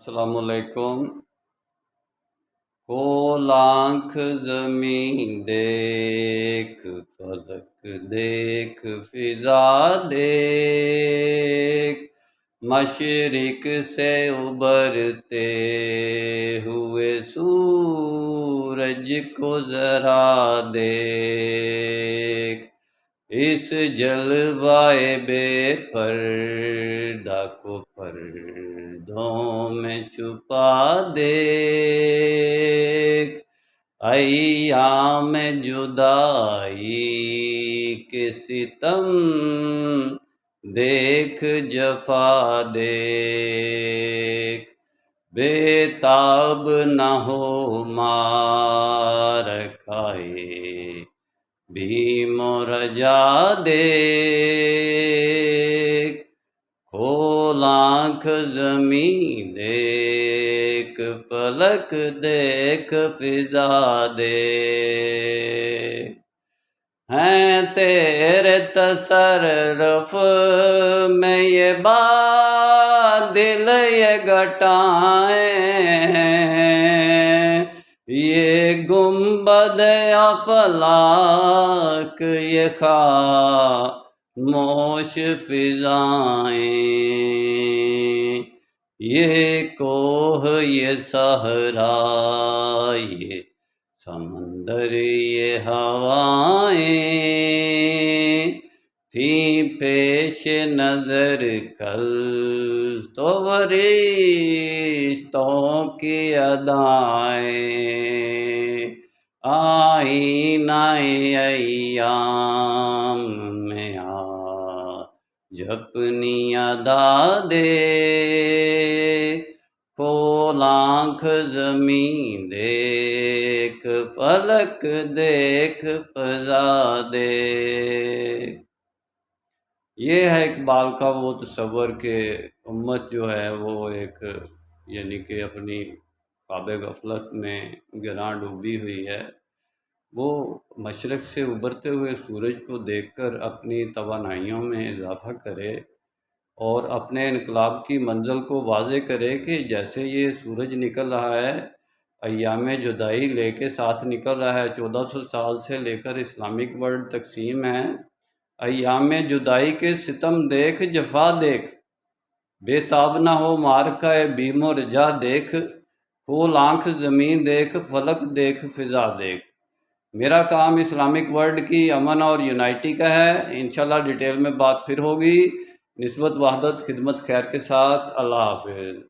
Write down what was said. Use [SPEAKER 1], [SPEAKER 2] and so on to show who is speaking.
[SPEAKER 1] السلام علیکم۔ کھول آنکھ زمین دیکھ، فلک دیکھ، فضا دیکھ، مشرق سے ابھرتے ہوئے سورج کو ذرا دیکھ، اس جلوائے بے پردہ کو پردوں میں چھپا دیکھ، ایام جدائی کے ستم دیکھ، جفا دیکھ، بے تاب نہ ہو معرکۂ بھیم و رجا دیکھ، کھول آنکھ زمین دیکھ، فلک دیکھ، فضا دیکھ، ہیں تیرے تصرف میں یہ بادل یہ گھٹائیں، یہ گنبد افلاک یہ خاموش فضائیں، یہ کوہ یہ صحرا یہ سمندر یہ ہوائیں، تھیں پیش نظر کل تو فرشتوں کی ادائیں، آئینہ ایام میں آج اپنی ادا دیکھ، کھول آنکھ زمین دیکھ، فلک دیکھ، فضا دیکھ۔ یہ ہے اقبال کا وہ تصور کہ امت جو ہے وہ ایک یعنی کہ اپنی خواب غفلت میں گراں ڈوبی ہوئی ہے، وہ مشرق سے ابھرتے ہوئے سورج کو دیکھ کر اپنی توانائیوں میں اضافہ کرے اور اپنے انقلاب کی منزل کو واضح کرے کہ جیسے یہ سورج نکل رہا ہے، ایام جدائی لے کے ساتھ نکل رہا ہے، 1400 سال سے لے کر اسلامک ورلڈ تقسیم ہے، ایام جدائی کے ستم دیکھ، جفا دیکھ، بے تاب نہ ہو معرکۂ بھیم و رجا دیکھ، کھول آنکھ زمین دیکھ، فلک دیکھ، فضا دیکھ۔ میرا کام اسلامک ورلڈ کی امن اور یونائٹی کا ہے، انشاءاللہ ڈیٹیل میں بات پھر ہوگی۔ نسبت وحدت خدمت خیر کے ساتھ، اللہ حافظ۔